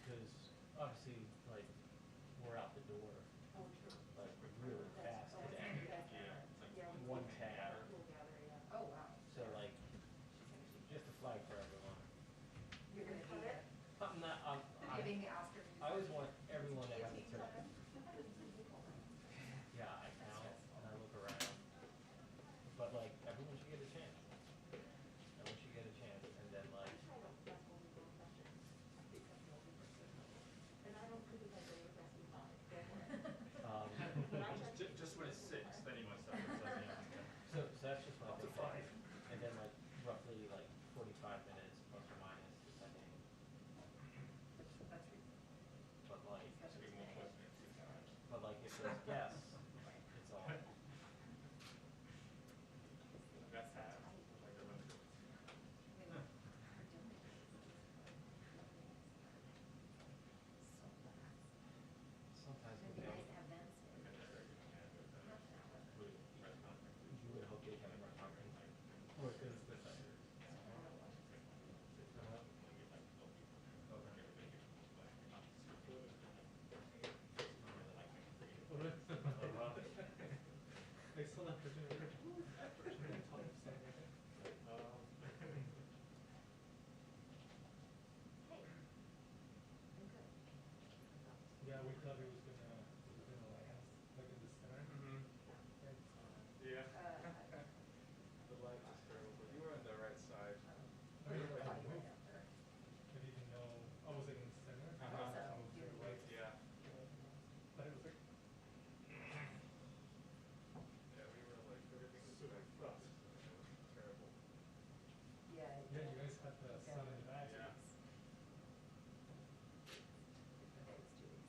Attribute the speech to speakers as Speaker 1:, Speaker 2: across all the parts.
Speaker 1: because obviously, like, we're out the door,
Speaker 2: Oh, true.
Speaker 1: like, really fast
Speaker 2: That's-
Speaker 1: today.
Speaker 2: Yeah.
Speaker 1: One tab.
Speaker 2: We'll gather, yeah.
Speaker 3: Oh, wow.
Speaker 1: So like, just a flag for everyone.
Speaker 3: You're gonna
Speaker 2: Cut
Speaker 3: be
Speaker 2: it?
Speaker 1: I'm not,
Speaker 3: giving the Oscar.
Speaker 1: I always want everyone to have a
Speaker 3: Guillotine
Speaker 1: turn.
Speaker 3: time.
Speaker 1: Yeah, I count and I look around. But like, everyone should get a chance. Everyone should get a chance, and then like,
Speaker 2: And I don't criticize any of that's
Speaker 4: Just when it's 6, then you must have.
Speaker 1: so that's just what
Speaker 4: Up to
Speaker 1: I think.
Speaker 4: 5.
Speaker 1: And then like, roughly like 45 minutes plus or minus, depending.
Speaker 3: That's reasonable.
Speaker 1: But like,
Speaker 4: It's been more than 2 times.
Speaker 1: but like if there's guests, it's all.
Speaker 4: That's half. Like they're about to go.
Speaker 1: Sometimes
Speaker 3: It'd
Speaker 1: we
Speaker 3: be
Speaker 1: can.
Speaker 3: nice to have them sit.
Speaker 1: You would hope they have a conference. Or because the
Speaker 5: I still have to do it.
Speaker 3: Hey. I'm good.
Speaker 5: Yeah, we thought it was gonna last, like in the center.
Speaker 4: Yeah.
Speaker 6: The light was terrible, but you were on the right side.
Speaker 5: I mean,
Speaker 3: Probably
Speaker 5: I
Speaker 3: way
Speaker 5: didn't
Speaker 3: up there.
Speaker 5: know, I was like in the center.
Speaker 6: Uh-huh.
Speaker 5: I was to the right.
Speaker 6: Yeah.
Speaker 5: But it was like,
Speaker 6: Yeah, we were like, everything was
Speaker 5: Super
Speaker 6: like
Speaker 5: fast.
Speaker 6: It was terrible.
Speaker 3: Yeah.
Speaker 5: yeah, you guys had the sun in the back.
Speaker 6: Yeah.
Speaker 3: Okay, it's 2 weeks.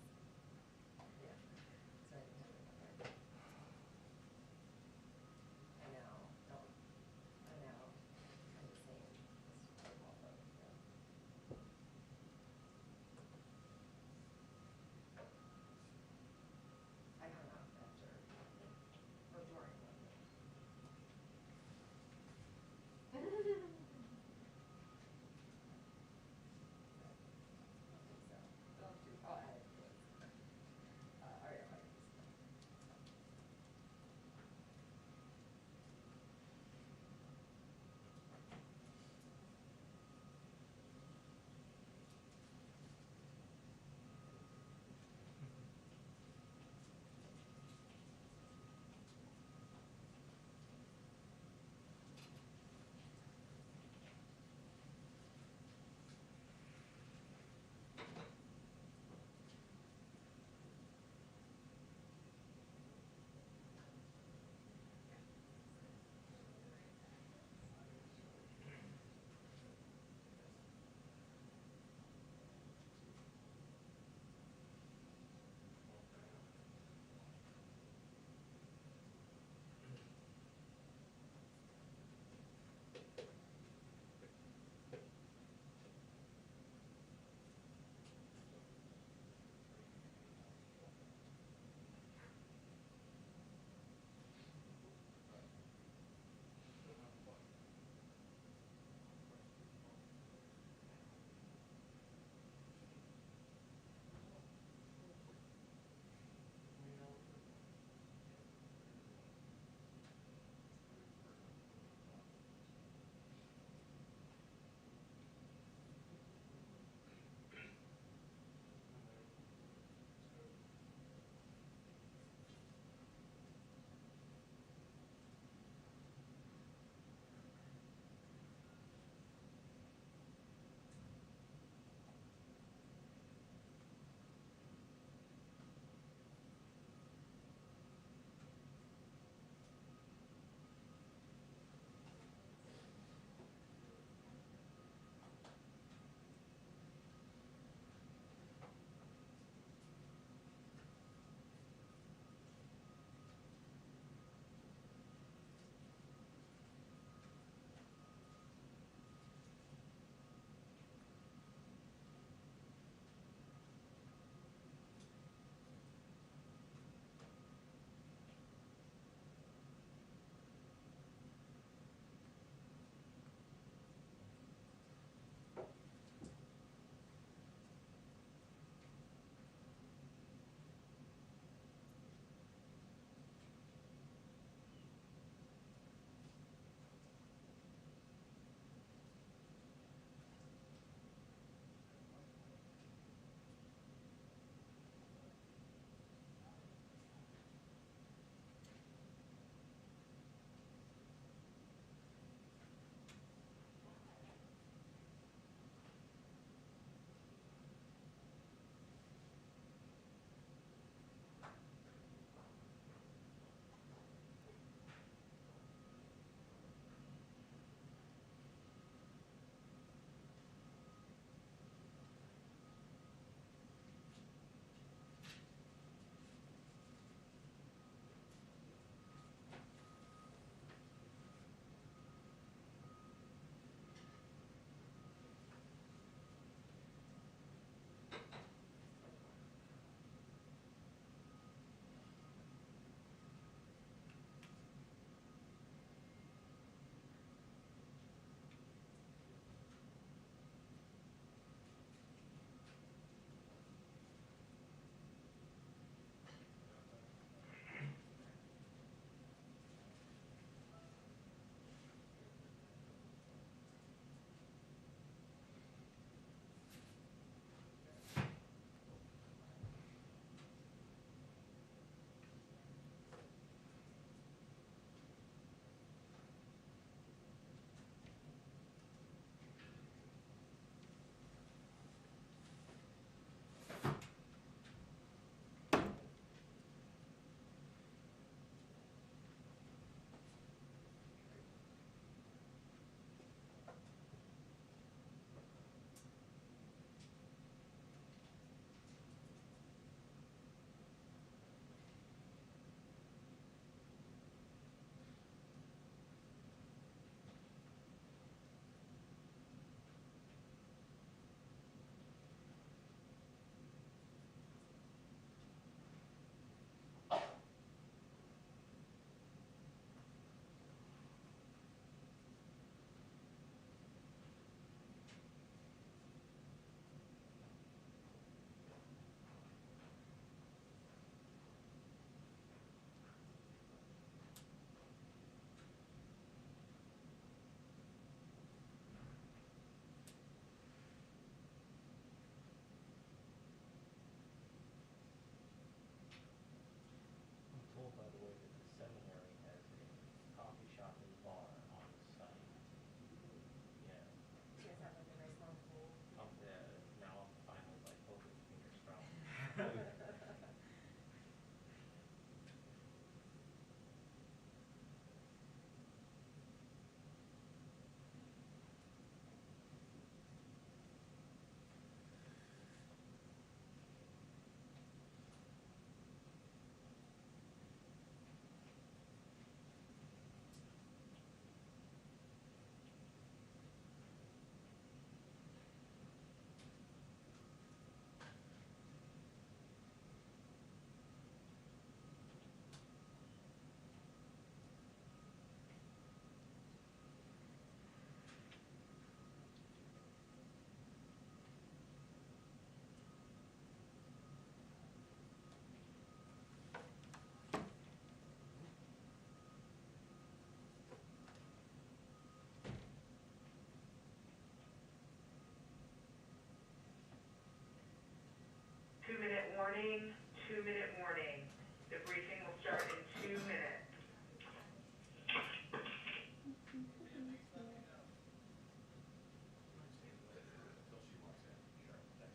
Speaker 7: meeting, 2-minute warning. The briefing will start in 2 minutes.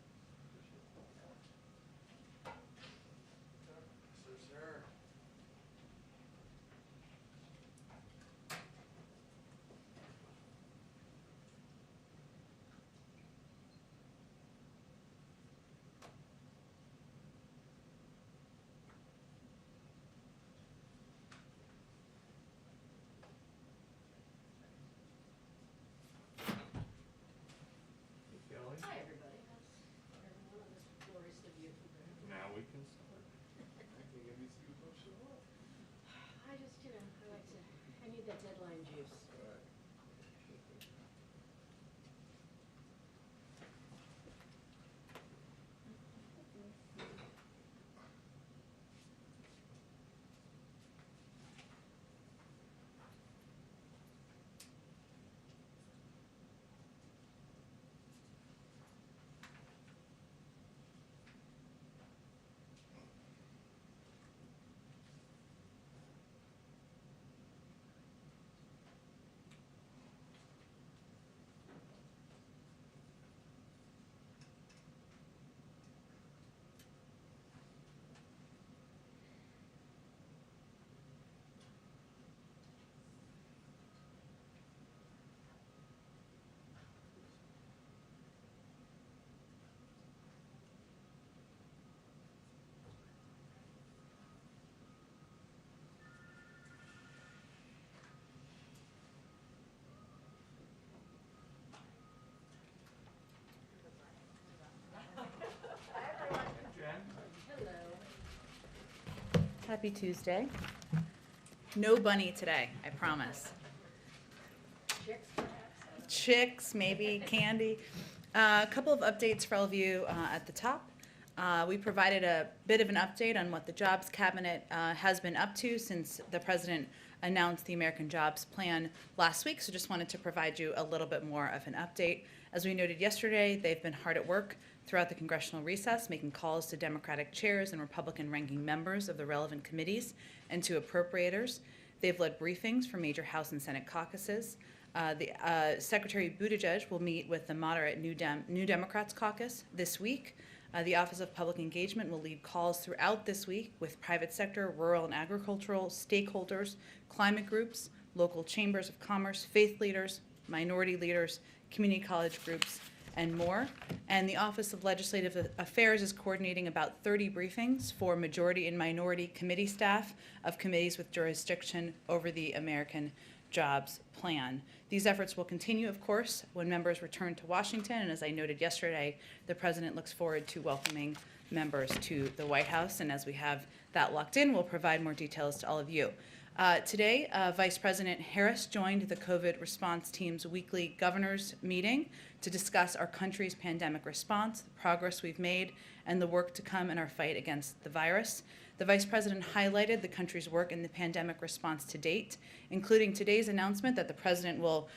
Speaker 4: Until she walks in. Sure.
Speaker 6: Sir.
Speaker 1: Keep going.
Speaker 2: Hi, everybody. How's everyone on this glorious day of you?
Speaker 1: Now we can start.
Speaker 6: I can give you two push it up.
Speaker 2: I just, I need that deadline juice.
Speaker 6: Alright.
Speaker 2: Hello.
Speaker 8: Happy Tuesday. No bunny today, I promise.
Speaker 2: Chicks, perhaps?
Speaker 8: Chicks, maybe, candy. A couple of updates for all of you at the top. We provided a bit of an update on what the Jobs Cabinet has been up to since the President announced the American Jobs Plan last week, so just wanted to provide you a little bit more of an update. As we noted yesterday, they've been hard at work throughout the congressional recess, making calls to Democratic chairs and Republican ranking members of the relevant committees and to appropriators. They've led briefings for major House and Senate caucuses. Secretary Buttigieg will meet with the moderate New Democrats caucus this week. The Office of Public Engagement will lead calls throughout this week with private sector, rural and agricultural stakeholders, climate groups, local chambers of commerce, faith leaders, minority leaders, community college groups, and more. And the Office of Legislative Affairs is coordinating about 30 briefings for majority and minority committee staff of committees with jurisdiction over the American Jobs Plan. These efforts will continue, of course, when members return to Washington, and as I noted yesterday, the President looks forward to welcoming members to the White House, and as we have that locked in, we'll provide more details to all of you. Today, Vice President Harris joined the COVID response team's weekly governors meeting to discuss our country's pandemic response, the progress we've made, and the work to come in our fight against the virus. The Vice President highlighted the country's work in the pandemic response to date, including today's announcement that the President will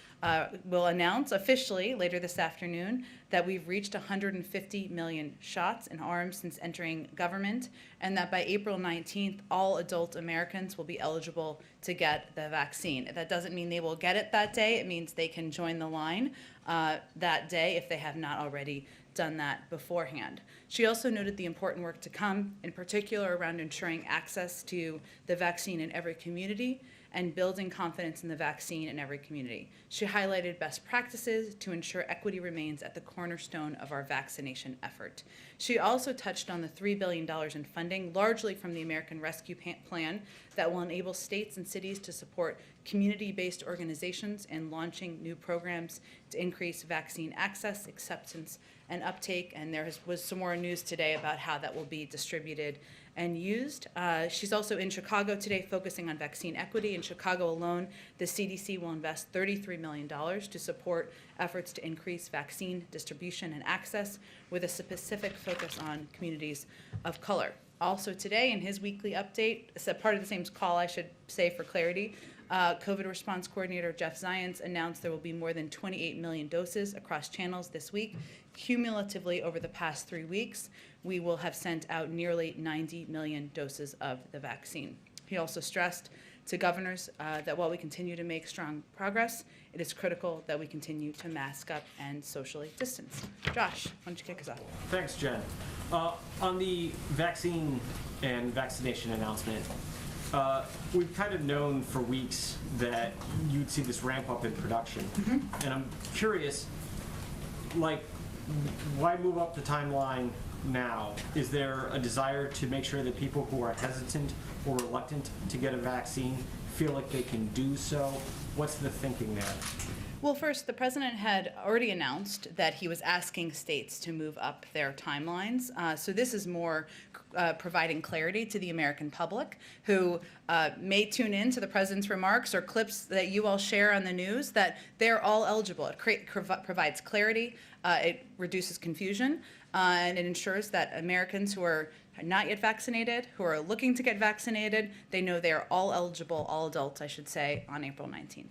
Speaker 8: announce officially later this afternoon that we've reached 150 million shots in arms since entering government, and that by April 19th, all adult Americans will be eligible to get the vaccine. That doesn't mean they will get it that day. It means they can join the line that day if they have not already done that beforehand. She also noted the important work to come, in particular around ensuring access to the vaccine in every community and building confidence in the vaccine in every community. She highlighted best practices to ensure equity remains at the cornerstone of our vaccination effort. She also touched on the $3 billion in funding, largely from the American Rescue Plan, that will enable states and cities to support community-based organizations in launching new programs to increase vaccine access, acceptance, and uptake. And there was some more news today about how that will be distributed and used. She's also in Chicago today focusing on vaccine equity. In Chicago alone, the CDC will invest $33 million to support efforts to increase vaccine distribution and access with a specific focus on communities of color. Also today, in his weekly update, part of the same call, I should say for clarity, COVID response coordinator Jeff Zients announced there will be more than 28 million doses across channels this week. Cumulatively, over the past 3 weeks, we will have sent out nearly 90 million doses of the vaccine. He also stressed to governors that while we continue to make strong progress, it is critical that we continue to mask up and socially distance. Josh, why don't you kick us off?
Speaker 9: Thanks, Jen. On the vaccine and vaccination announcement, we've kind of known for weeks that you'd see this ramp up in production. And I'm curious, like, why move up the timeline now? Is there a desire to make sure that people who are hesitant or reluctant to get a vaccine feel like they can do so? What's the thinking there?
Speaker 8: Well, first, the president had already announced that he was asking states to move up their timelines. So this is more providing clarity to the American public who may tune in to the president's remarks or clips that you all share on the news, that they're all eligible. It provides clarity, it reduces confusion, and it ensures that Americans who are not yet vaccinated, who are looking to get vaccinated, they know they are all eligible, all adults, I should say, on April 19th.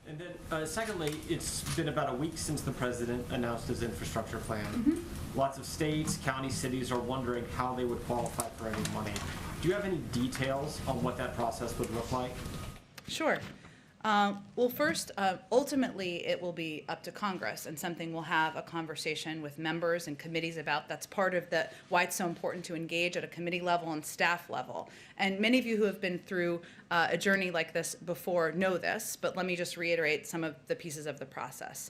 Speaker 9: And then, secondly, it's been about a week since the president announced his infrastructure plan. Lots of states, counties, cities are wondering how they would qualify for any money. Do you have any details on what that process would look like?
Speaker 8: Sure. Well, first, ultimately, it will be up to Congress, and something we'll have a conversation with members and committees about. That's part of why it's so important to engage at a committee level and staff level. And many of you who have been through a journey like this before know this, but let me just reiterate some of the pieces of the process.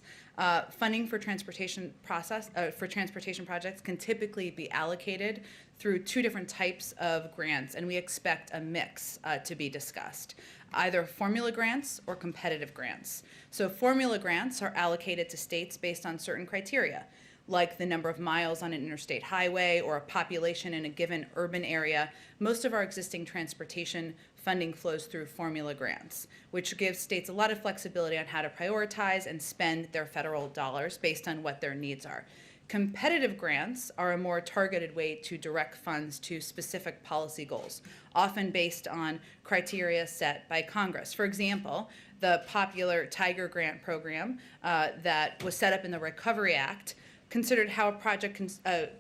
Speaker 8: Funding for transportation projects can typically be allocated through 2 different types of grants, and we expect a mix to be discussed. Either formula grants or competitive grants. So formula grants are allocated to states based on certain criteria, like the number of miles on an interstate highway or a population in a given urban area. Most of our existing transportation funding flows through formula grants, which gives states a lot of flexibility on how to prioritize and spend their federal dollars based on what their needs are. Competitive grants are a more targeted way to direct funds to specific policy goals, often based on criteria set by Congress. For example, the popular Tiger Grant program that was set up in the Recovery Act considered how a project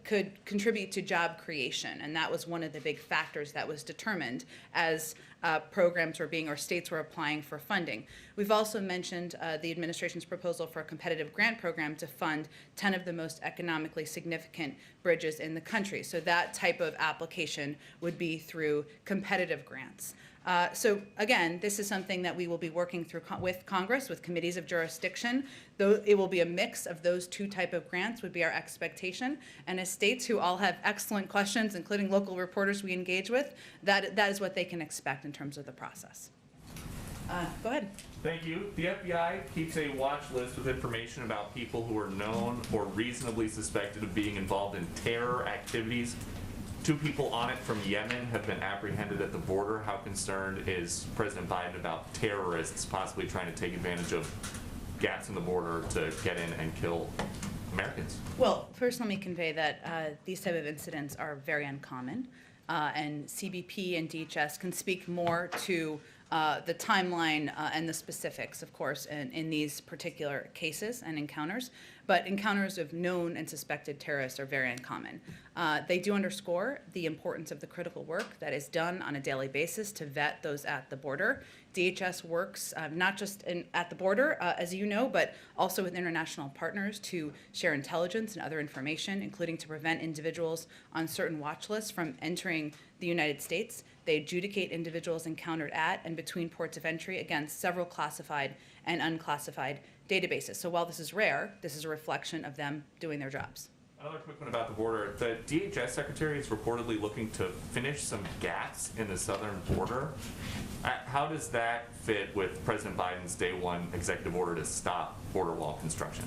Speaker 8: could contribute to job creation, and that was one of the big factors that was determined as programs were being, or states were applying for funding. We've also mentioned the administration's proposal for a competitive grant program to fund 10 of the most economically significant bridges in the country. So that type of application would be through competitive grants. So again, this is something that we will be working through with Congress, with committees of jurisdiction. Though it will be a mix of those 2 type of grants would be our expectation. And as states who all have excellent questions, including local reporters we engage with, that is what they can expect in terms of the process. Go ahead.
Speaker 4: Thank you. The FBI keeps a watch list with information about people who are known or reasonably suspected of being involved in terror activities. 2 people on it from Yemen have been apprehended at the border. How concerned is President Biden about terrorists possibly trying to take advantage of gaps in the border to get in and kill Americans?
Speaker 8: Well, first let me convey that these type of incidents are very uncommon, and CBP and DHS can speak more to the timeline and the specifics, of course, in these particular cases and encounters. But encounters of known and suspected terrorists are very uncommon. They do underscore the importance of the critical work that is done on a daily basis to vet those at the border. DHS works not just at the border, as you know, but also with international partners to share intelligence and other information, including to prevent individuals on certain watch lists from entering the United States. They adjudicate individuals encountered at and between ports of entry against several classified and unclassified databases. So while this is rare, this is a reflection of them doing their jobs.
Speaker 4: Another quick one about the border. The DHS secretary is reportedly looking to finish some gaps in the southern border. How does that fit with President Biden's day 1 executive order to stop border wall construction?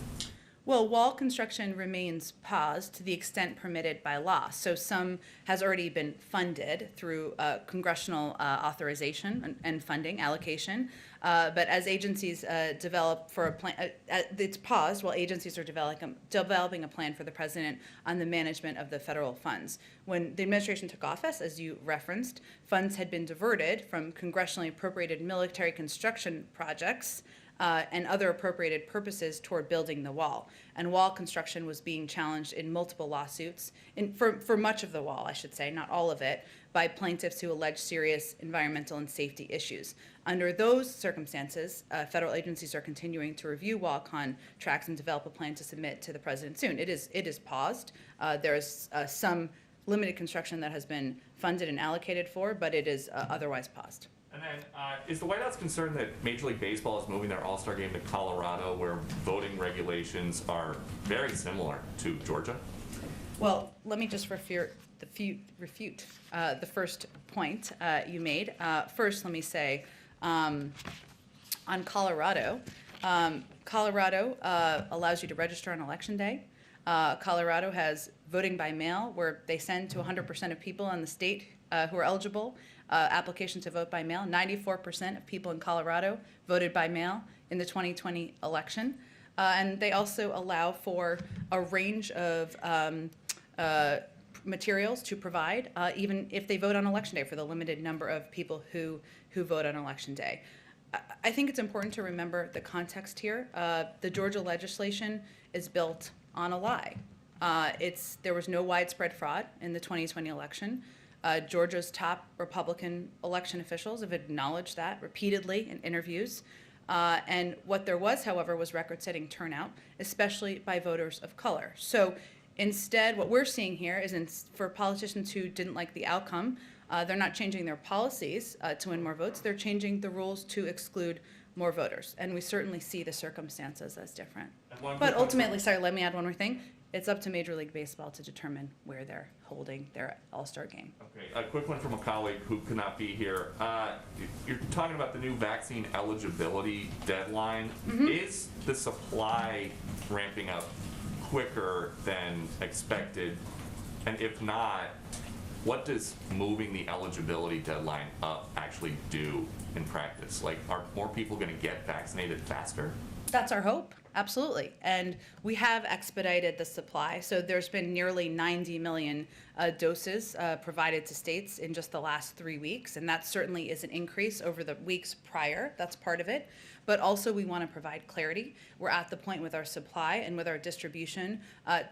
Speaker 8: Well, wall construction remains paused to the extent permitted by law. So some has already been funded through congressional authorization and funding allocation. But as agencies develop for a plan, it's paused while agencies are developing a plan for the president on the management of the federal funds. When the administration took office, as you referenced, funds had been diverted from congressionally appropriated military construction projects and other appropriated purposes toward building the wall. And wall construction was being challenged in multiple lawsuits, for much of the wall, I should say, not all of it, by plaintiffs who allege serious environmental and safety issues. Under those circumstances, federal agencies are continuing to review wall contracts and develop a plan to submit to the president soon. It is paused. There is some limited construction that has been funded and allocated for, but it is otherwise paused.
Speaker 4: And then, is the White House concerned that Major League Baseball is moving their All-Star game to Colorado, where voting regulations are very similar to Georgia?
Speaker 8: Well, let me just refute the first point you made. First, let me say, on Colorado, Colorado allows you to register on Election Day. Colorado has voting by mail, where they send to 100% of people in the state who are eligible applications to vote by mail. 94% of people in Colorado voted by mail in the 2020 election. And they also allow for a range of materials to provide, even if they vote on Election Day, for the limited number of people who vote on Election Day. I think it's important to remember the context here. The Georgia legislation is built on a lie. There was no widespread fraud in the 2020 election. Georgia's top Republican election officials have acknowledged that repeatedly in interviews. And what there was, however, was record-setting turnout, especially by voters of color. So instead, what we're seeing here is for politicians who didn't like the outcome, they're not changing their policies to win more votes. They're changing the rules to exclude more voters. And we certainly see the circumstances as different. But ultimately, sorry, let me add one more thing. It's up to Major League Baseball to determine where they're holding their All-Star game.
Speaker 4: Okay, a quick one from a colleague who could not be here. You're talking about the new vaccine eligibility deadline.
Speaker 8: Mm-hmm.
Speaker 4: Is the supply ramping up quicker than expected? And if not, what does moving the eligibility deadline up actually do in practice? Like, are more people going to get vaccinated faster?
Speaker 8: That's our hope. Absolutely. And we have expedited the supply. So there's been nearly 90 million doses provided to states in just the last 3 weeks. And that certainly is an increase over the weeks prior. That's part of it. But also we want to provide clarity. We're at the point with our supply and with our distribution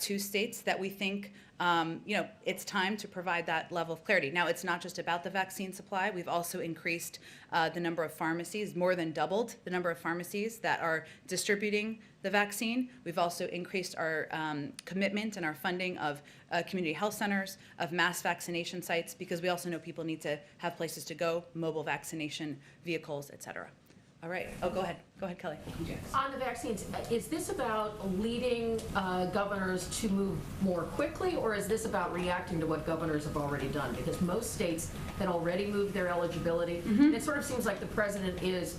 Speaker 8: to states that we think it's time to provide that level of clarity. Now, it's not just about the vaccine supply. We've also increased the number of pharmacies, more than doubled the number of pharmacies that are distributing the vaccine. We've also increased our commitment and our funding of community health centers, of mass vaccination sites, because we also know people need to have places to go, mobile vaccination vehicles, et cetera. All right. Oh, go ahead. Go ahead, Kelly.
Speaker 10: On the vaccines, is this about leading governors to move more quickly, or is this about reacting to what governors have already done? Because most states had already moved their eligibility.
Speaker 8: Mm-hmm.
Speaker 10: It sort of seems like the president is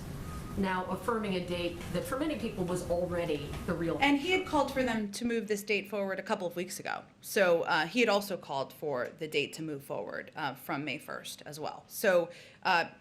Speaker 10: now affirming a date that for many people was already the real date.
Speaker 8: And he had called for them to move this date forward a couple of weeks ago. So he had also called for the date to move forward from May 1st as well. So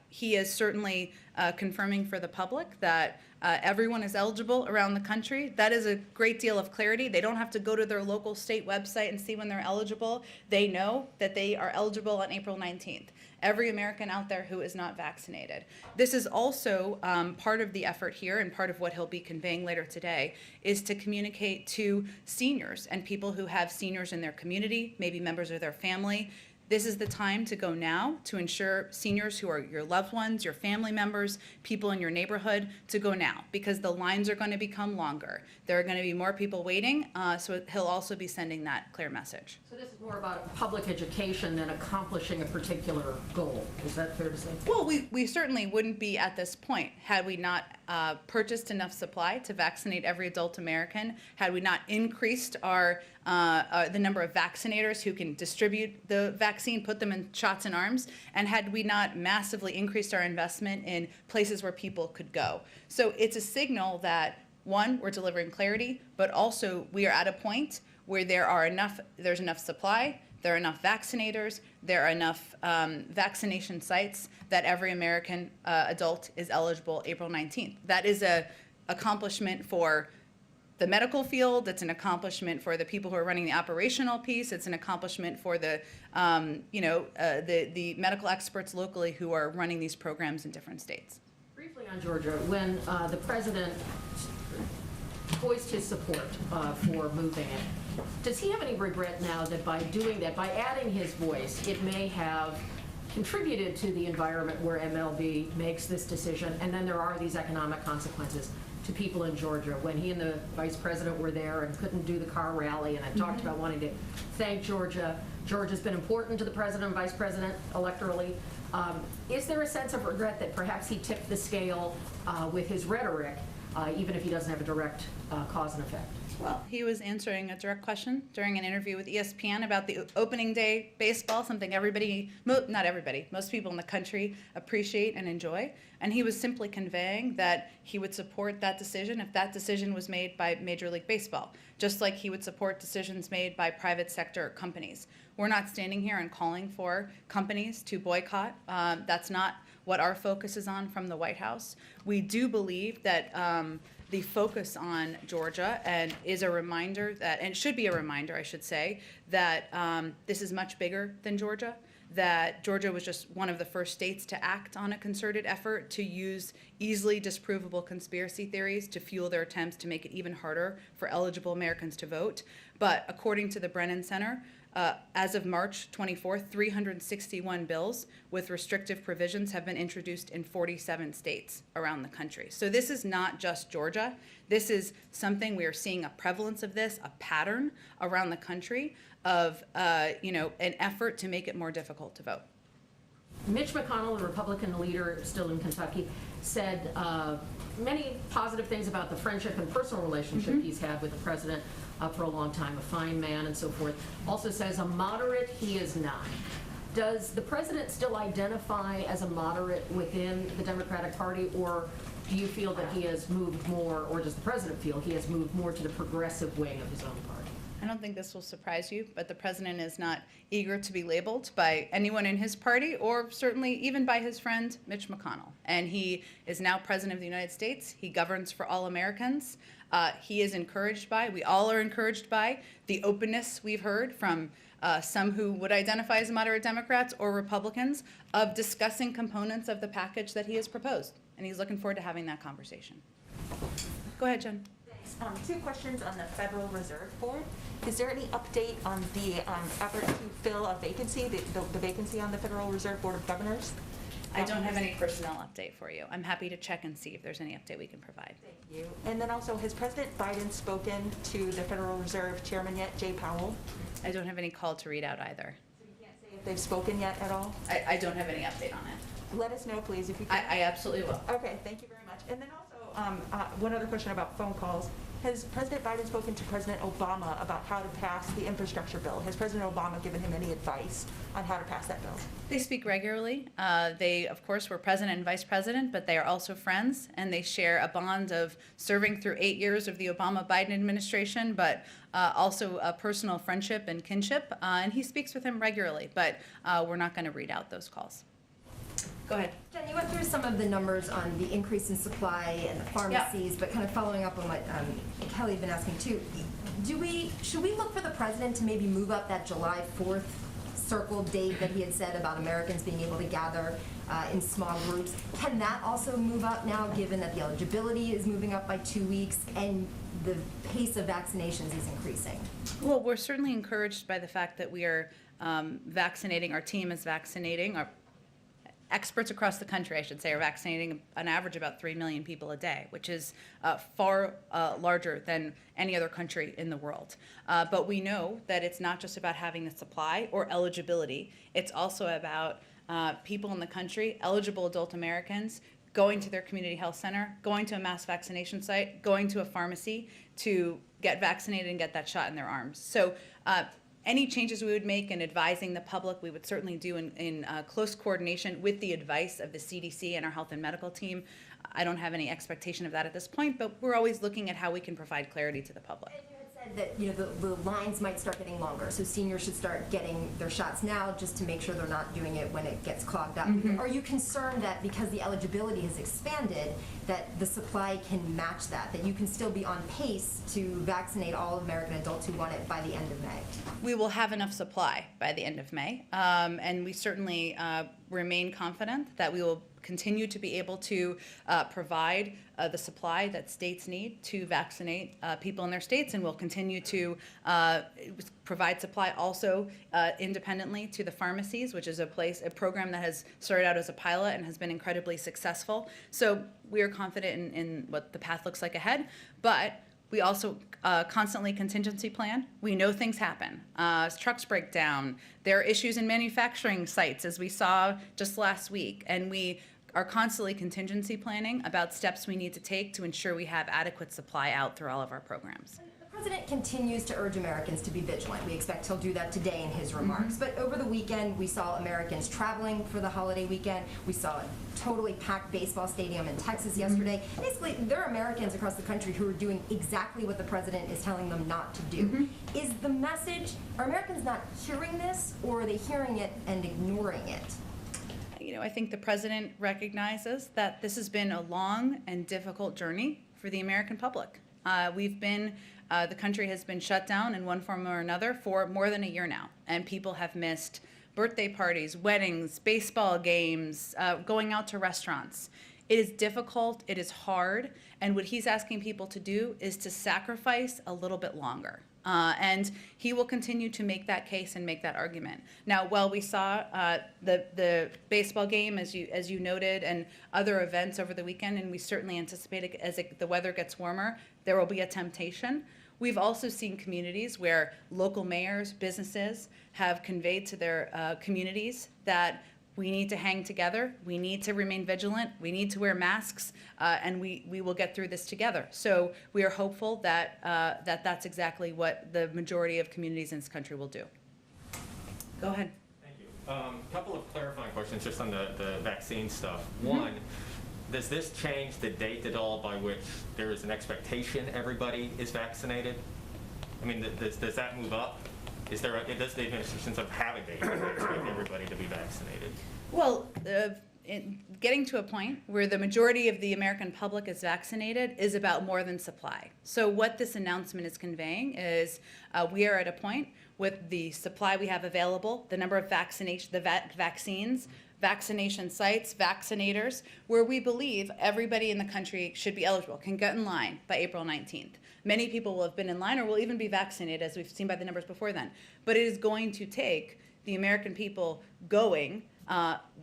Speaker 8: he is certainly confirming for the public that everyone is eligible around the country. That is a great deal of clarity. They don't have to go to their local state website and see when they're eligible. They know that they are eligible on April 19th. Every American out there who is not vaccinated. This is also part of the effort here, and part of what he'll be conveying later today is to communicate to seniors and people who have seniors in their community, maybe members of their family. This is the time to go now to ensure seniors who are your loved ones, your family members, people in your neighborhood, to go now, because the lines are going to become longer. There are going to be more people waiting, so he'll also be sending that clear message.
Speaker 10: So this is more about public education than accomplishing a particular goal. Is that fair to say?
Speaker 8: Well, we certainly wouldn't be at this point had we not purchased enough supply to vaccinate every adult American, had we not increased the number of vaccinators who can distribute the vaccine, put them in shots in arms, and had we not massively increased our investment in places where people could go. So it's a signal that one, we're delivering clarity, but also we are at a point where there's enough supply, there are enough vaccinators, there are enough vaccination sites that every American adult is eligible April 19th. That is a accomplishment for the medical field. It's an accomplishment for the people who are running the operational piece. It's an accomplishment for the medical experts locally who are running these programs in different states.
Speaker 10: Briefly on Georgia, when the president voiced his support for moving it, does he have any regret now that by doing that, by adding his voice, it may have contributed to the environment where MLB makes this decision, and then there are these economic consequences to people in Georgia? When he and the vice president were there and couldn't do the car rally, and I talked about wanting to thank Georgia. Georgia's been important to the president and vice president electorally. Is there a sense of regret that perhaps he tipped the scale with his rhetoric, even if he doesn't have a direct cause and effect?
Speaker 8: Well, he was answering a direct question during an interview with ESPN about the opening day baseball, something not everybody, most people in the country appreciate and enjoy. And he was simply conveying that he would support that decision if that decision was made by Major League Baseball, just like he would support decisions made by private sector companies. We're not standing here and calling for companies to boycott. That's not what our focus is on from the White House. We do believe that the focus on Georgia and is a reminder that, and should be a reminder, I should say, that this is much bigger than Georgia, that Georgia was just one of the first states to act on a concerted effort to use easily disprovable conspiracy theories to fuel their attempts to make it even harder for eligible Americans to vote. But according to the Brennan Center, as of March 24th, 361 bills with restrictive provisions have been introduced in 47 states around the country. So this is not just Georgia. This is something we are seeing a prevalence of this, a pattern around the country of an effort to make it more difficult to vote.
Speaker 10: Mitch McConnell, the Republican leader still in Kentucky, said many positive things about the friendship and personal relationship he's had with the president for a long time, a fine man and so forth. Also says a moderate he is not. Does the president still identify as a moderate within the Democratic Party, or do you feel that he has moved more, or does the president feel he has moved more to the progressive wing of his own party?
Speaker 8: I don't think this will surprise you, but the president is not eager to be labeled by anyone in his party, or certainly even by his friend Mitch McConnell. And he is now president of the United States. He governs for all Americans. He is encouraged by, we all are encouraged by, the openness we've heard from some who would identify as moderate Democrats or Republicans of discussing components of the package that he has proposed. And he's looking forward to having that conversation. Go ahead, Jen.
Speaker 11: Two questions on the Federal Reserve Board. Is there any update on the effort to fill a vacancy, the vacancy on the Federal Reserve Board of Governors?
Speaker 8: I don't have any personnel update for you. I'm happy to check and see if there's any update we can provide.
Speaker 11: Thank you. And then also, has President Biden spoken to the Federal Reserve Chairman yet, Jay Powell?
Speaker 8: I don't have any call to read out either.
Speaker 11: So you can't say if they've spoken yet at all?
Speaker 8: I don't have any update on it.
Speaker 11: Let us know, please, if you can.
Speaker 8: I absolutely will.
Speaker 11: Okay, thank you very much. And then also, one other question about phone calls. Has President Biden spoken to President Obama about how to pass the infrastructure bill? Has President Obama given him any advice on how to pass that bill?
Speaker 8: They speak regularly. They, of course, were president and vice president, but they are also friends, and they share a bond of serving through 8 years of the Obama-Biden administration, but also a personal friendship and kinship. And he speaks with him regularly, but we're not going to read out those calls. Go ahead.
Speaker 12: Jen, you went through some of the numbers on the increase in supply and the pharmacies, but kind of following up on what Kelly had been asking too. Should we look for the president to maybe move up that July 4th circle date that he had said about Americans being able to gather in small groups? Can that also move up now, given that the eligibility is moving up by 2 weeks and the pace of vaccinations is increasing?
Speaker 8: Well, we're certainly encouraged by the fact that we are vaccinating. Our team is vaccinating. Our experts across the country, I should say, are vaccinating on average about 3 million people a day, which is far larger than any other country in the world. But we know that it's not just about having the supply or eligibility. It's also about people in the country, eligible adult Americans, going to their community health center, going to a mass vaccination site, going to a pharmacy to get vaccinated and get that shot in their arms. So any changes we would make in advising the public, we would certainly do in close coordination with the advice of the CDC and our health and medical team. I don't have any expectation of that at this point, but we're always looking at how we can provide clarity to the public.
Speaker 12: And you had said that, the lines might start getting longer, so seniors should start getting their shots now just to make sure they're not doing it when it gets clogged up. Are you concerned that because the eligibility has expanded, that the supply can match that you can still be on pace to vaccinate all American adults who want it by the end of May?
Speaker 8: We will have enough supply by the end of May, and we certainly remain confident that we will continue to be able to provide the supply that states need to vaccinate people in their states, and we'll continue to provide supply also independently to the pharmacies, which is a program that has started out as a pilot and has been incredibly successful. So we are confident in what the path looks like ahead, but we also constantly contingency plan. We know things happen. Trucks break down. There are issues in manufacturing sites, as we saw just last week, and we are constantly contingency planning about steps we need to take to ensure we have adequate supply out through all of our programs.
Speaker 12: The president continues to urge Americans to be vigilant. We expect he'll do that today in his remarks. But over the weekend, we saw Americans traveling for the holiday weekend. We saw a totally packed baseball stadium in Texas yesterday. Basically, there are Americans across the country who are doing exactly what the president is telling them not to do. Is the message, are Americans not hearing this, or are they hearing it and ignoring it?
Speaker 8: I think the president recognizes that this has been a long and difficult journey for the American public. The country has been shut down in one form or another for more than a year now, and people have missed birthday parties, weddings, baseball games, going out to restaurants. It is difficult, it is hard, and what he's asking people to do is to sacrifice a little bit longer. And he will continue to make that case and make that argument. Now, while we saw the baseball game, as you noted, and other events over the weekend, and we certainly anticipate as the weather gets warmer, there will be a temptation. We've also seen communities where local mayors, businesses have conveyed to their communities that we need to hang together, we need to remain vigilant, we need to wear masks, and we will get through this together. So we are hopeful that that's exactly what the majority of communities in this country will do. Go ahead.
Speaker 9: Thank you. Couple of clarifying questions just on the vaccine stuff. One, does this change the date at all by which there is an expectation everybody is vaccinated? I mean, does that move up? Does the administration sort of have a date to expect everybody to be vaccinated?
Speaker 8: Well, getting to a point where the majority of the American public is vaccinated is about more than supply. So what this announcement is conveying is we are at a point with the supply we have available, the number of vaccines, vaccination sites, vaccinators, where we believe everybody in the country should be eligible, can get in line by April 19th. Many people will have been in line or will even be vaccinated, as we've seen by the numbers before then. But it is going to take the American people going,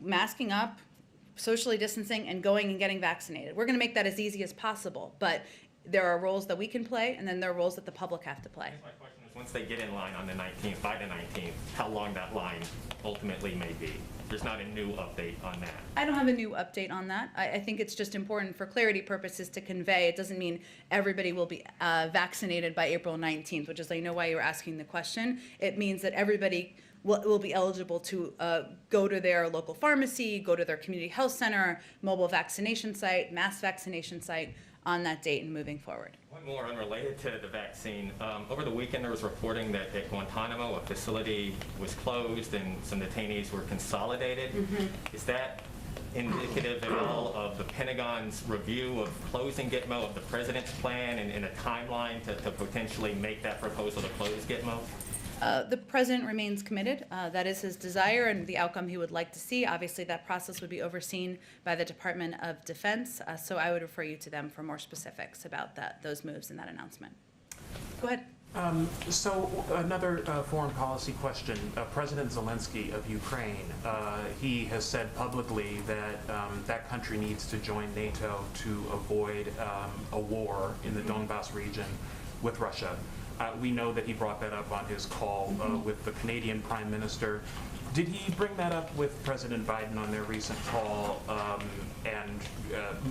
Speaker 8: masking up, socially distancing, and going and getting vaccinated. We're going to make that as easy as possible, but there are roles that we can play, and then there are roles that the public have to play.
Speaker 9: My question is, once they get in line on the 19th, by the 19th, how long that line ultimately may be? There's not a new update on that.
Speaker 8: I don't have a new update on that. I think it's just important for clarity purposes to convey. It doesn't mean everybody will be vaccinated by April 19th, which is, I know why you're asking the question. It means that everybody will be eligible to go to their local pharmacy, go to their community health center, mobile vaccination site, mass vaccination site on that date and moving forward.
Speaker 9: One more unrelated to the vaccine. Over the weekend, there was reporting that at Guantanamo, a facility was closed and some detainees were consolidated. Is that indicative at all of the Pentagon's review of closing Gitmo, of the president's plan and a timeline to potentially make that proposal to close Gitmo?
Speaker 8: The president remains committed. That is his desire and the outcome he would like to see. Obviously, that process would be overseen by the Department of Defense, so I would refer you to them for more specifics about those moves in that announcement. Go ahead.
Speaker 13: So another foreign policy question. President Zelensky of Ukraine, he has said publicly that that country needs to join NATO to avoid a war in the Donbass region with Russia. We know that he brought that up on his call with the Canadian Prime Minister. Did he bring that up with President Biden on their recent call? And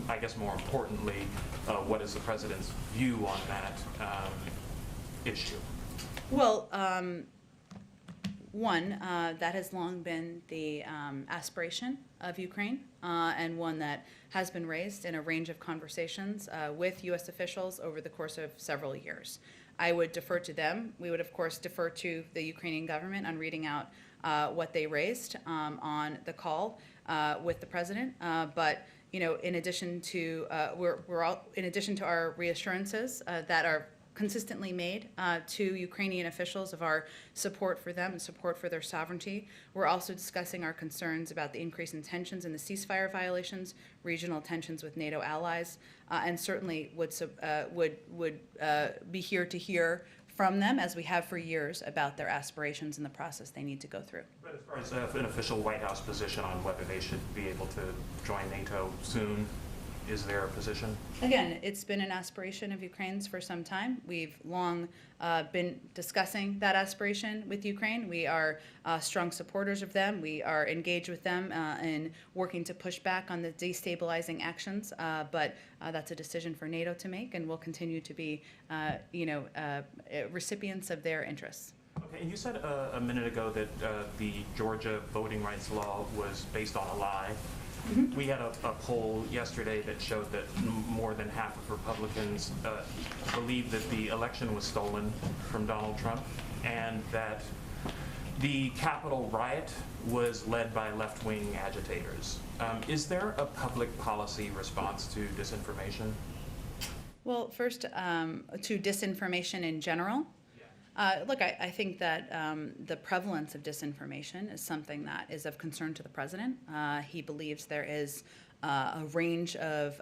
Speaker 13: I guess more importantly, what is the president's view on that issue?
Speaker 8: Well, One, that has long been the aspiration of Ukraine, and one that has been raised in a range of conversations with U.S. officials over the course of several years. I would defer to them. We would, of course, defer to the Ukrainian government on reading out what they raised on the call with the president. But in addition to in addition to our reassurances that are consistently made to Ukrainian officials of our support for them and support for their sovereignty, we're also discussing our concerns about the increase in tensions and the ceasefire violations, regional tensions with NATO allies, and certainly would be here to hear from them, as we have for years, about their aspirations and the process they need to go through.
Speaker 13: But as far as an official White House position on whether they should be able to join NATO soon, is there a position?
Speaker 8: Again, it's been an aspiration of Ukraine's for some time. We've long been discussing that aspiration with Ukraine. We are strong supporters of them. We are engaged with them in working to push back on the destabilizing actions. But that's a decision for NATO to make, and we'll continue to be, recipients of their interests.
Speaker 13: Okay, and you said a minute ago that the Georgia voting rights law was based on a lie. Mm-hmm. We had a poll yesterday that showed that more than half of Republicans believe that the election was stolen from Donald Trump, and that the Capitol riot was led by left-wing agitators. Is there a public policy response to disinformation?
Speaker 8: Well, first, to disinformation in general. Look, I think that the prevalence of disinformation is something that is of concern to the president. He believes there is a range of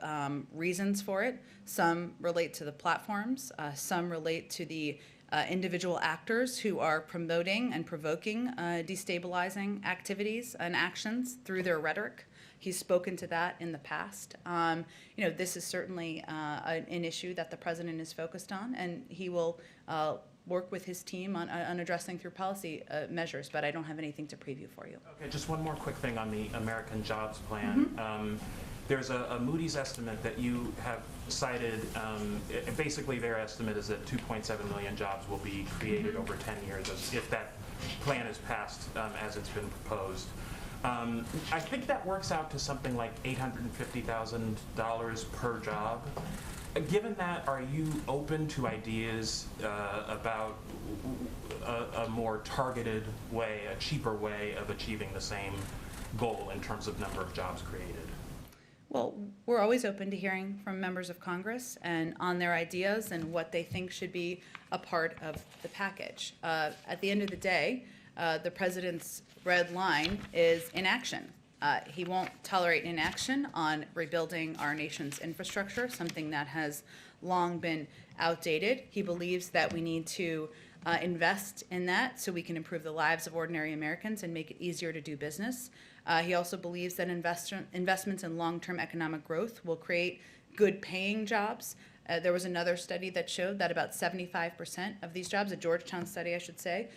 Speaker 8: reasons for it. Some relate to the platforms. Some relate to the individual actors who are promoting and provoking destabilizing activities and actions through their rhetoric. He's spoken to that in the past. This is certainly an issue that the president is focused on, and he will work with his team on addressing through policy measures, but I don't have anything to preview for you.
Speaker 13: Okay, just one more quick thing on the American Jobs Plan. Mm-hmm. There's a Moody's estimate that you have cited. Basically, their estimate is that 2.7 million jobs will be created over 10 years if that plan is passed as it's been proposed. I think that works out to something like $850,000 per job. Given that, are you open to ideas about a more targeted way, a cheaper way of achieving the same goal in terms of number of jobs created?
Speaker 8: Well, we're always open to hearing from members of Congress and on their ideas and what they think should be a part of the package. At the end of the day, the president's red line is inaction. He won't tolerate inaction on rebuilding our nation's infrastructure, something that has long been outdated. He believes that we need to invest in that so we can improve the lives of ordinary Americans and make it easier to do business. He also believes that investments in long-term economic growth will create good-paying jobs. There was another study that showed that about 75% of these jobs, a Georgetown study I should say,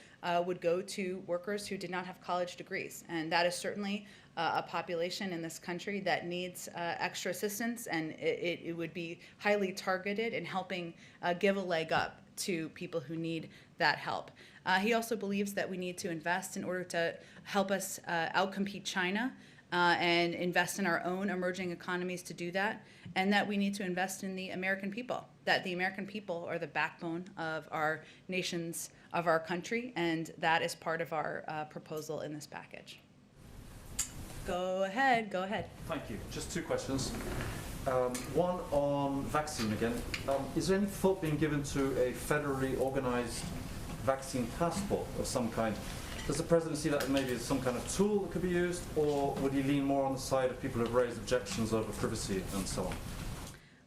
Speaker 8: would go to workers who did not have college degrees. And that is certainly a population in this country that needs extra assistance, and it would be highly targeted in helping give a leg up to people who need that help. He also believes that we need to invest in order to help us outcompete China and invest in our own emerging economies to do that, and that we need to invest in the American people, that the American people are the backbone of our nation's, of our country, and that is part of our proposal in this package. Go ahead.
Speaker 14: Thank you. Just two questions. One on vaccine again. Is there any thought being given to a federally organized vaccine passport of some kind? Does the president see that maybe as some kind of tool that could be used, or would he lean more on the side of people who have raised objections over privacy and so on?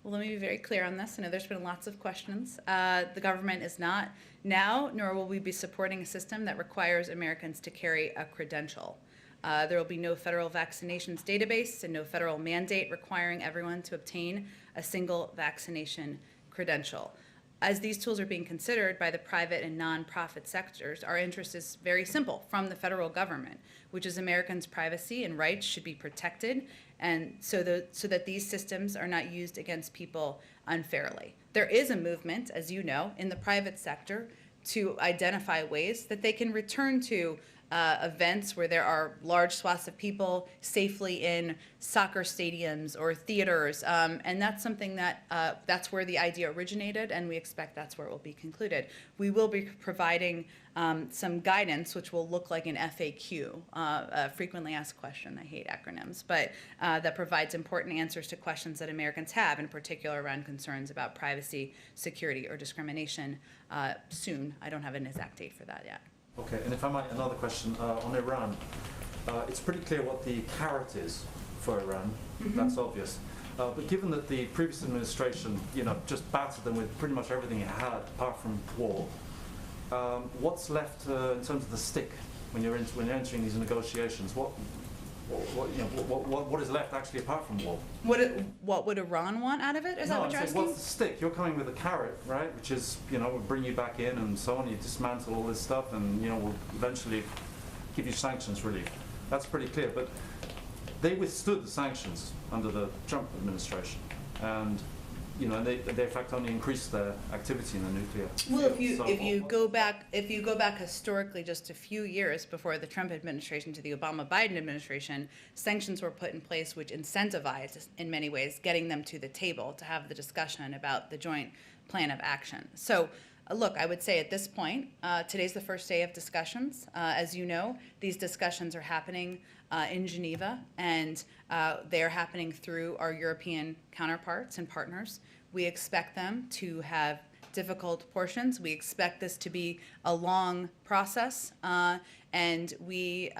Speaker 8: Well, let me be very clear on this. I know there's been lots of questions. The government is not now, nor will we be supporting a system that requires Americans to carry a credential. There will be no federal vaccinations database and no federal mandate requiring everyone to obtain a single vaccination credential. As these tools are being considered by the private and nonprofit sectors, our interest is very simple from the federal government, which is Americans' privacy and rights should be protected, and so that these systems are not used against people unfairly. There is a movement, as you know, in the private sector to identify ways that they can return to events where there are large swaths of people safely in soccer stadiums or theaters. And that's something that, that's where the idea originated, and we expect that's where it will be concluded. We will be providing some guidance, which will look like an FAQ, a frequently asked question. I hate acronyms, but that provides important answers to questions that Americans have, in particular around concerns about privacy, security, or discrimination soon. I don't have an exact date for that yet.
Speaker 14: Okay, and if I might, another question on Iran. It's pretty clear what the carrot is for Iran. That's obvious. But given that the previous administration, just battered them with pretty much everything it had, apart from war, what's left in terms of the stick when you're entering these negotiations? What is left actually apart from war?
Speaker 8: What would Iran want out of it? Is that what you're asking?
Speaker 14: What's the stick? You're coming with a carrot, right? Which is, we'll bring you back in and so on. You dismantle all this stuff and, we'll eventually give you sanctions relief. That's pretty clear. But they withstood the sanctions under the Trump administration. And, they in fact only increased their activity in the nuclear
Speaker 8: Well,
Speaker 14: field.
Speaker 8: if you go back historically just a few years before the Trump administration to the Obama-Biden administration, sanctions were put in place which incentivized, in many ways, getting them to the table to have the discussion about the joint plan of action. So, look, I would say at this point, today's the first day of discussions. As you know, these discussions are happening in Geneva, and they are happening through our European counterparts and partners. We expect them to have difficult portions. We expect this to be a long process, and we,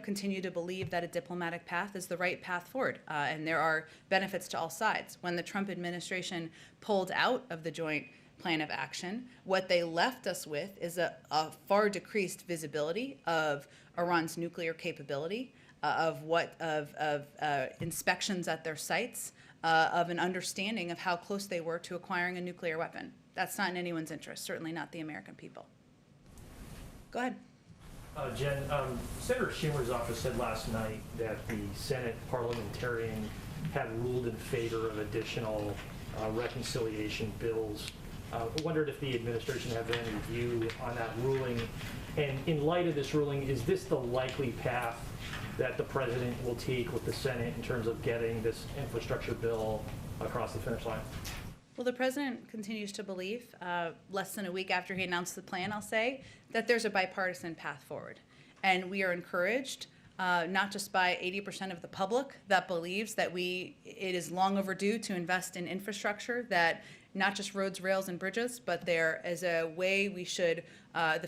Speaker 8: continue to believe that a diplomatic path is the right path forward, and there are benefits to all sides. When the Trump administration pulled out of the joint plan of action, what they left us with is a far decreased visibility of Iran's nuclear capability, of inspections at their sites, of an understanding of how close they were to acquiring a nuclear weapon. That's not in anyone's interest, certainly not the American people. Go ahead.
Speaker 5: Jen, Senator Schumer's office said last night that the Senate parliamentarian had ruled in favor of additional reconciliation bills. I wondered if the administration had any view on that ruling. And in light of this ruling, is this the likely path that the president will take with the Senate in terms of getting this infrastructure bill across the finish line?
Speaker 8: Well, the president continues to believe, less than a week after he announced the plan, I'll say, that there's a bipartisan path forward. And we are encouraged, not just by 80% of the public that believes that it is long overdue to invest in infrastructure, that not just roads, rails, and bridges, but there is a way we should, a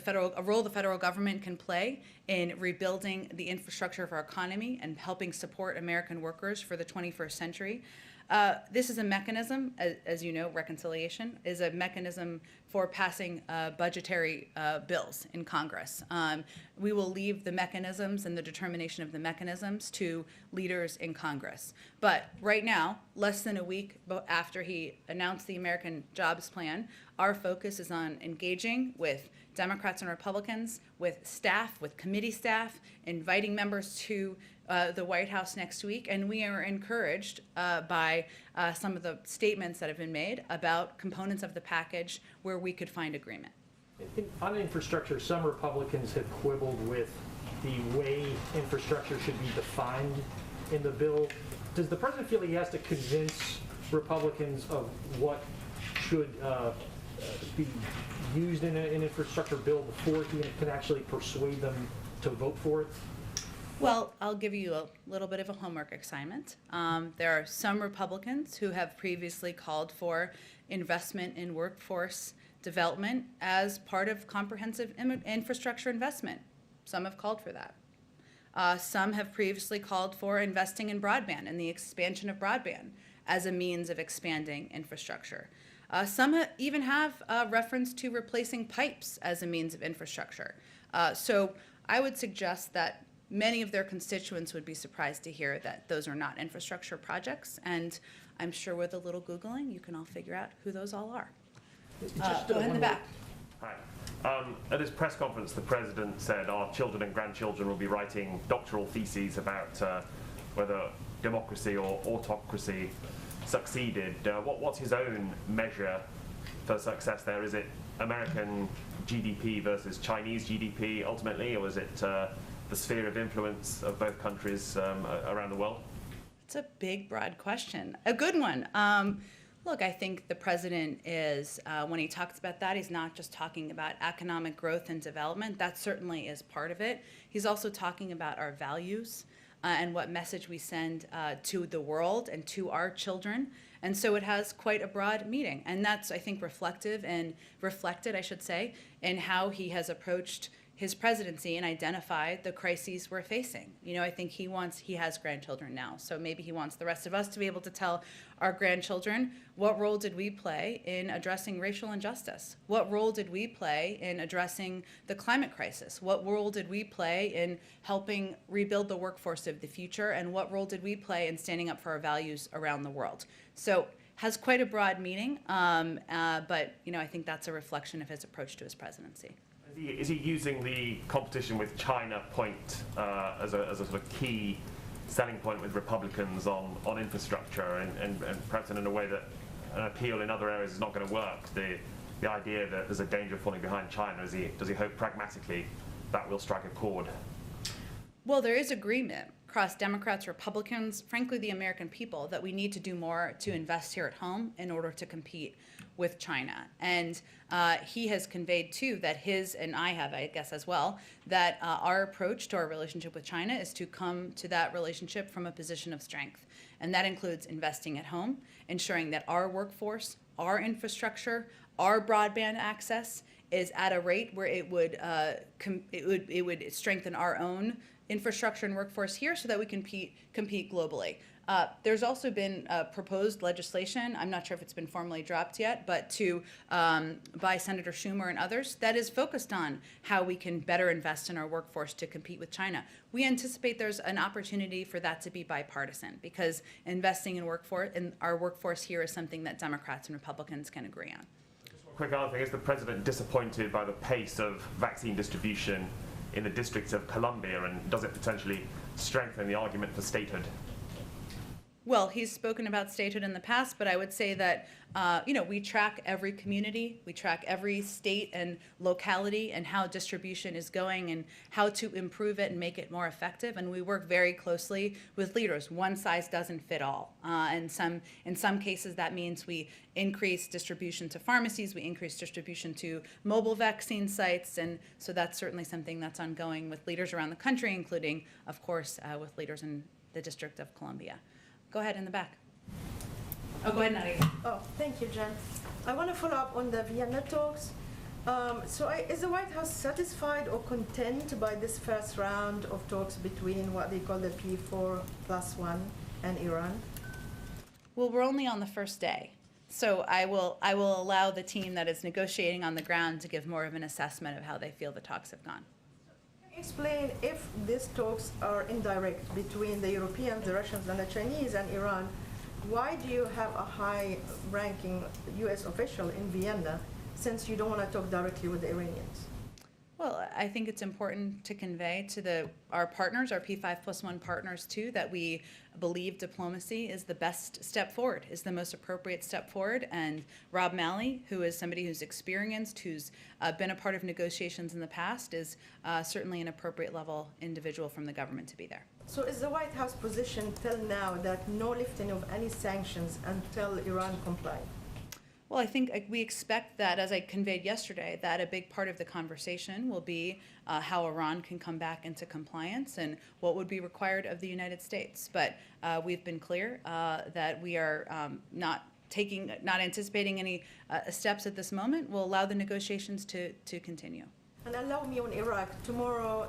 Speaker 8: role the federal government can play in rebuilding the infrastructure of our economy and helping support American workers for the 21st century. This is a mechanism, as you know, reconciliation is a mechanism for passing budgetary bills in Congress. We will leave the mechanisms and the determination of the mechanisms to leaders in Congress. But right now, less than a week after he announced the American Jobs Plan, our focus is on engaging with Democrats and Republicans, with staff, with committee staff, inviting members to the White House next week, and we are encouraged by some of the statements that have been made about components of the package where we could find agreement.
Speaker 5: On infrastructure, some Republicans have quibbled with the way infrastructure should be defined in the bill. Does the president feel he has to convince Republicans of what should be used in an infrastructure bill before he can actually persuade them to vote for it?
Speaker 8: Well, I'll give you a little bit of a homework assignment. There are some Republicans who have previously called for investment in workforce development as part of comprehensive infrastructure investment. Some have called for that. Some have previously called for investing in broadband and the expansion of broadband as a means of expanding infrastructure. Some even have reference to replacing pipes as a means of infrastructure. So I would suggest that many of their constituents would be surprised to hear that those are not infrastructure projects, and I'm sure with a little Googling, you can all figure out who those all are. Go ahead in the back.
Speaker 15: Hi. At his press conference, the president said our children and grandchildren will be writing doctoral theses about whether democracy or autocracy succeeded. What's his own measure for success there? Is it American GDP versus Chinese GDP ultimately, or was it the sphere of influence of both countries around the world?
Speaker 8: It's a big, broad question. A good one. Look, I think the president is, when he talks about that, he's not just talking about economic growth and development. That certainly is part of it. He's also talking about our values and what message we send to the world and to our children. And so it has quite a broad meaning. And that's, I think, reflected, I should say, in how he has approached his presidency and identified the crises we're facing. You know, I think he has grandchildren now, so maybe he wants the rest of us to be able to tell our grandchildren, what role did we play in addressing racial injustice? What role did we play in addressing the climate crisis? What role did we play in helping rebuild the workforce of the future? And what role did we play in standing up for our values around the world? So has quite a broad meaning, but you know, I think that's a reflection of his approach to his presidency.
Speaker 15: Is he using the competition with China point as a sort of key selling point with Republicans on infrastructure and perhaps in a way that an appeal in other areas is not going to work? The idea that there's a danger of falling behind China, does he hope pragmatically that will strike a chord?
Speaker 8: Well, there is agreement across Democrats, Republicans, frankly, the American people, that we need to do more to invest here at home in order to compete with China. And he has conveyed, too, that and I have, I guess, as well, that our approach to our relationship with China is to come to that relationship from a position of strength. And that includes investing at home, ensuring that our workforce, our infrastructure, our broadband access is at a rate where it would strengthen our own infrastructure and workforce here so that we can compete globally. There's also been proposed legislation, I'm not sure if it's been formally dropped yet, but by Senator Schumer and others, that is focused on how we can better invest in our workforce to compete with China. We anticipate there's an opportunity for that to be bipartisan, because investing in our workforce here is something that Democrats and Republicans can agree on.
Speaker 15: Quick other thing, is the president disappointed by the pace of vaccine distribution in the District of Columbia, and does it potentially strengthen the argument for statehood?
Speaker 8: Well, he's spoken about statehood in the past, but I would say that, we track every community, we track every state and locality and how distribution is going and how to improve it and make it more effective. And we work very closely with leaders. One size doesn't fit all. In some cases, that means we increase distribution to pharmacies, we increase distribution to mobile vaccine sites. And so that's certainly something that's ongoing with leaders around the country, including, of course, with leaders in the District of Columbia. Go ahead in the back. Oh, go ahead, Nadia.
Speaker 16: Oh, thank you, Jen. I want to follow up on the Vienna talks. Is the White House satisfied or content by this first round of talks between what they call the P4+1 and Iran?
Speaker 8: Well, we're only on the first day. So I will allow the team that is negotiating on the ground to give more of an assessment of how they feel the talks have gone.
Speaker 16: Explain if these talks are indirect between the Europeans, the Russians, and the Chinese and Iran. Why do you have a high-ranking U.S. official in Vienna, since you don't want to talk directly with the Iranians?
Speaker 8: Well, I think it's important to convey to our partners, our P5+1 partners too, that we believe diplomacy is the best step forward, is the most appropriate step forward. And Rob Malley, who is somebody who's experienced, who's been a part of negotiations in the past, is certainly an appropriate level individual from the government to be there.
Speaker 16: So is the White House position till now that no lifting of any sanctions until Iran complies?
Speaker 8: Well, I think we expect that, as I conveyed yesterday, that a big part of the conversation will be how Iran can come back into compliance and what would be required of the United States. But we've been clear that we are not anticipating any steps at this moment. We'll allow the negotiations to continue.
Speaker 16: And allow me on Iraq. Tomorrow,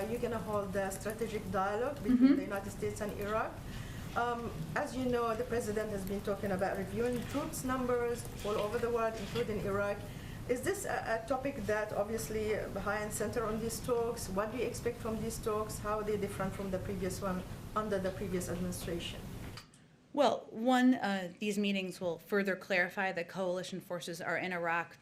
Speaker 16: you're going to hold a strategic dialogue between the United States and Iraq. As you know, the president has been talking about reviewing troops numbers all over the world, including Iraq. Is this a topic that obviously high and center on these talks? What do you expect from these talks? How are they different from the previous one under the previous administration?
Speaker 8: Well, these meetings will further clarify that coalition forces are in Iraq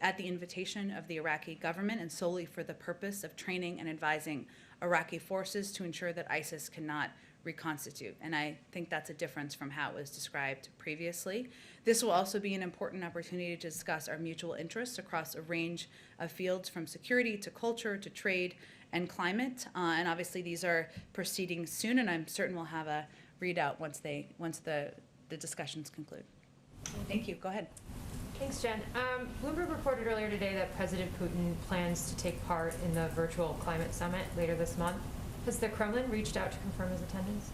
Speaker 8: at the invitation of the Iraqi government and solely for the purpose of training and advising Iraqi forces to ensure that ISIS cannot reconstitute. And I think that's a difference from how it was described previously. This will also be an important opportunity to discuss our mutual interests across a range of fields, from security to culture to trade and climate. And obviously these are proceeding soon, and I'm certain we'll have a readout once the discussions conclude. Thank you. Go ahead.
Speaker 17: Thanks, Jen. Bloomberg reported earlier today that President Putin plans to take part in the virtual climate summit later this month. Has the Kremlin reached out to confirm his attendance?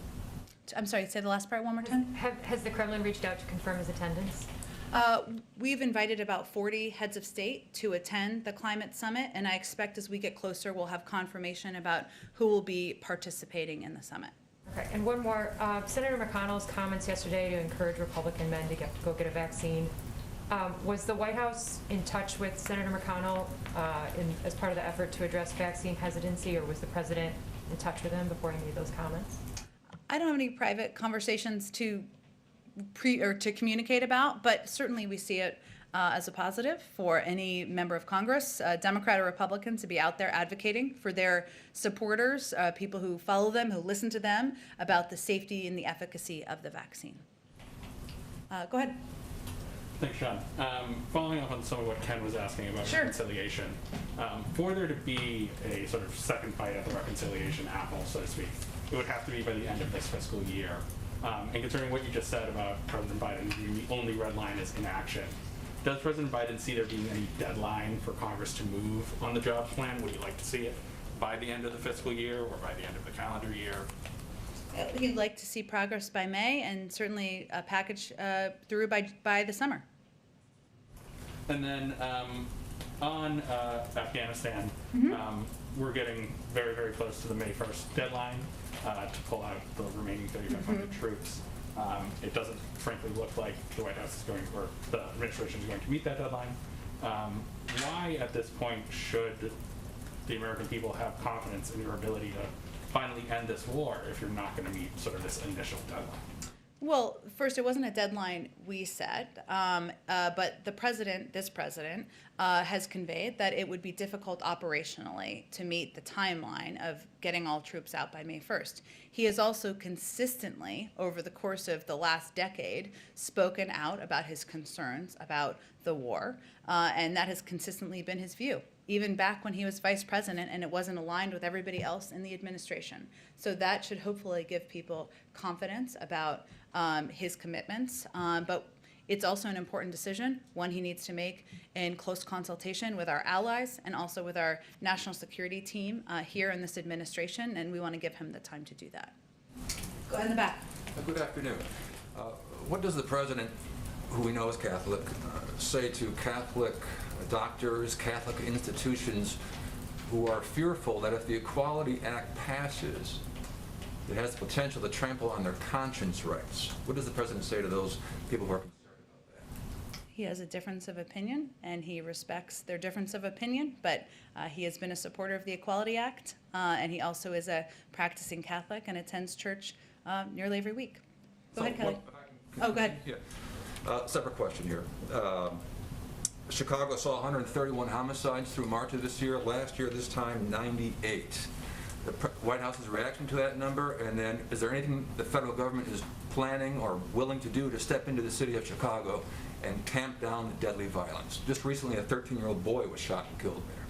Speaker 8: I'm sorry, say the last part one more time.
Speaker 17: Has the Kremlin reached out to confirm his attendance?
Speaker 8: We've invited about 40 heads of state to attend the climate summit, and I expect as we get closer, we'll have confirmation about who will be participating in the summit.
Speaker 17: Okay, and one more. Senator McConnell's comments yesterday to encourage Republican men to go get a vaccine. Was the White House in touch with Senator McConnell as part of the effort to address vaccine hesitancy, or was the president in touch with him before he made those comments?
Speaker 8: I don't have any private conversations to communicate about, but certainly we see it as a positive for any member of Congress, Democrat or Republican, to be out there advocating for their supporters, people who follow them, who listen to them, about the safety and the efficacy of the vaccine. Go ahead.
Speaker 18: Thanks, Sean. Following up on some of what Ken was asking about
Speaker 8: Sure.
Speaker 18: reconciliation, for there to be a sort of second bite at the reconciliation apple, so to speak, it would have to be by the end of this fiscal year. And concerning what you just said about President Biden, the only red line is inaction. Does President Biden see there being any deadline for Congress to move on the jobs plan? Would you like to see it by the end of the fiscal year or by the end of the calendar year?
Speaker 8: He'd like to see progress by May, and certainly a package through by the summer.
Speaker 18: And then on Afghanistan, we're getting very, very close to the May 1st deadline to pull out the remaining 3,500 troops. It doesn't, frankly, look like the White House is going, or the administration is going to meet that deadline. Why, at this point, should the American people have confidence in your ability to finally end this war if you're not going to meet sort of this initial deadline?
Speaker 8: Well, first, it wasn't a deadline we set, but this president, has conveyed that it would be difficult operationally to meet the timeline of getting all troops out by May 1st. He has also consistently, over the course of the last decade, spoken out about his concerns about the war, and that has consistently been his view, even back when he was vice president and it wasn't aligned with everybody else in the administration. So that should hopefully give people confidence about his commitments, but it's also an important decision, one he needs to make in close consultation with our allies and also with our national security team here in this administration, and we want to give him the time to do that. Go ahead in the back.
Speaker 19: Good afternoon. What does the president, who we know is Catholic, say to Catholic doctors, Catholic institutions who are fearful that if the Equality Act passes, it has the potential to trample on their conscience rights? What does the president say to those people who are concerned about that?
Speaker 8: He has a difference of opinion, and he respects their difference of opinion, but he has been a supporter of the Equality Act, and he also is a practicing Catholic and attends church nearly every week. Go ahead, Kelly. Oh, go ahead.
Speaker 19: Yeah. Separate question here. Chicago saw 131 homicides through March of this year. Last year, this time, 98. The White House's reaction to that number, and then is there anything the federal government is planning or willing to do to step into the city of Chicago and tamp down the deadly violence? Just recently, a 13-year-old boy was shot and killed there.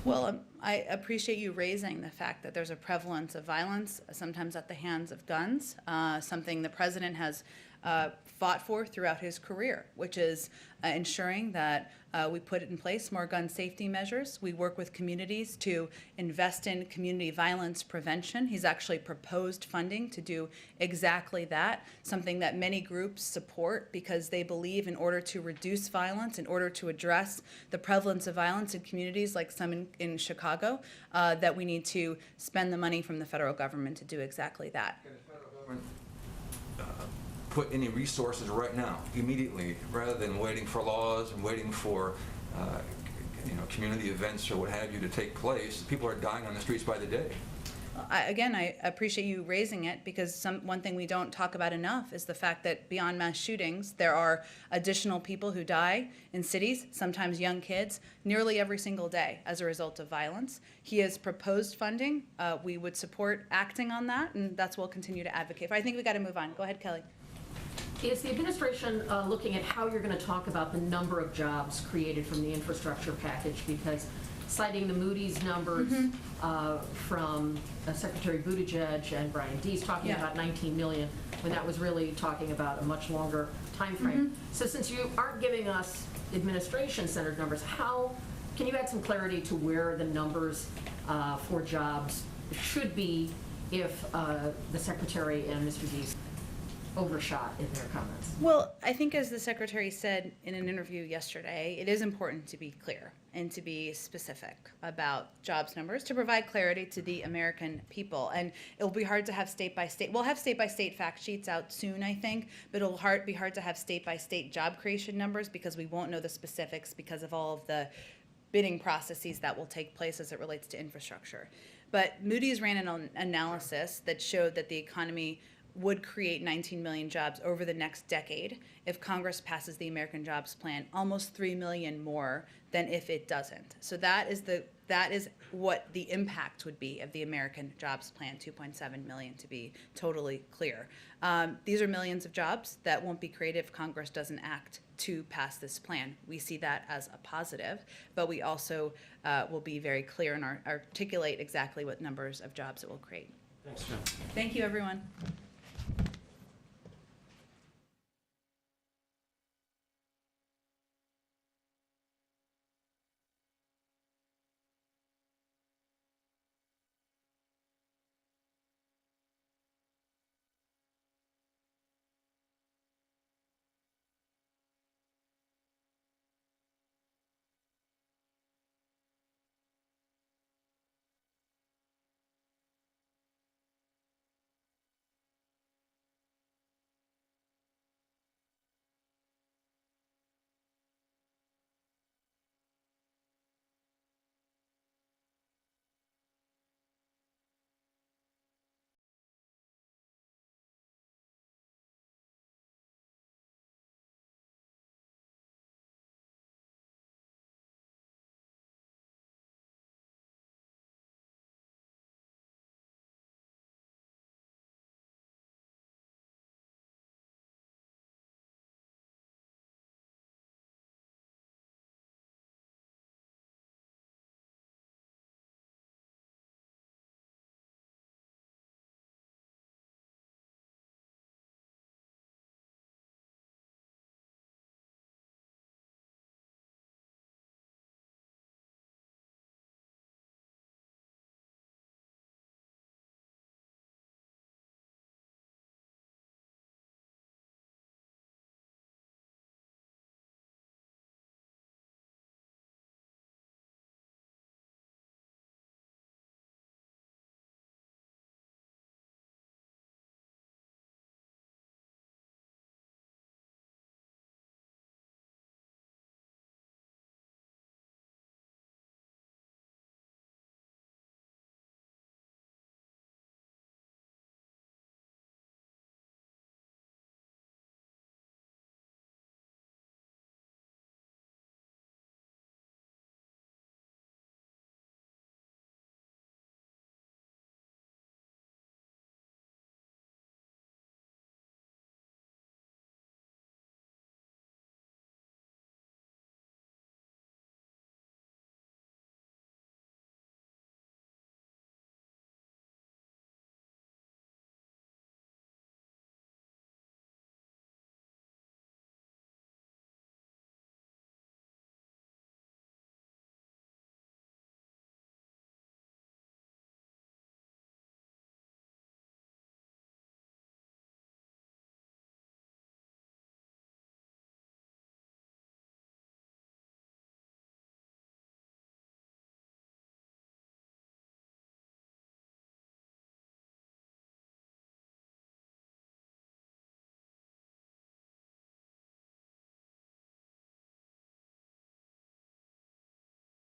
Speaker 8: Well, I appreciate you raising the fact that there's a prevalence of violence, sometimes at the hands of guns, something the president has fought for throughout his career, which is ensuring that we put in place more gun safety measures. We work with communities to invest in community violence prevention. He's actually proposed funding to do exactly that, something that many groups support because they believe in order to reduce violence, in order to address the prevalence of violence in communities like some in Chicago, that we need to spend the money from the federal government to do exactly that.
Speaker 19: Can the federal government put any resources right now, immediately, rather than waiting for laws and waiting for community events or what have you to take place? People are dying on the streets by the day.
Speaker 8: I appreciate you raising it because one thing we don't talk about enough is the fact that beyond mass shootings, there are additional people who die in cities, sometimes young kids, nearly every single day as a result of violence. He has proposed funding. We would support acting on that, and that's what we'll continue to advocate for. I think we got to move on. Go ahead, Kelly.
Speaker 10: Is the administration looking at how you're going to talk about the number of jobs created from the infrastructure package? Because citing the Moody's numbers from Secretary Buttigieg and Brian Deese talking about 19 million, when that was really talking about a much longer time frame. So since you aren't giving us administration-centered numbers, how can you add some clarity to where the numbers for jobs should be if the Secretary and Mr. Deese overshot in their comments?
Speaker 8: Well, I think as the Secretary said in an interview yesterday, it is important to be clear and to be specific about jobs numbers to provide clarity to the American people. And it'll be hard to have state-by-state, we'll have state-by-state fact sheets out soon, I think, but it'll be hard to have state-by-state job creation numbers because we won't know the specifics because of all of the bidding processes that will take place as it relates to infrastructure. But Moody's ran an analysis that showed that the economy would create 19 million jobs over the next decade if Congress passes the American Jobs Plan, almost 3 million more than if it doesn't. So that is what the impact would be of the American Jobs Plan, 2.7 million to be totally clear. These are millions of jobs that won't be created if Congress doesn't act to pass this plan. We see that as a positive, but we also will be very clear and articulate exactly what numbers of jobs it will create.
Speaker 9: Thanks, John.
Speaker 8: Thank you, everyone.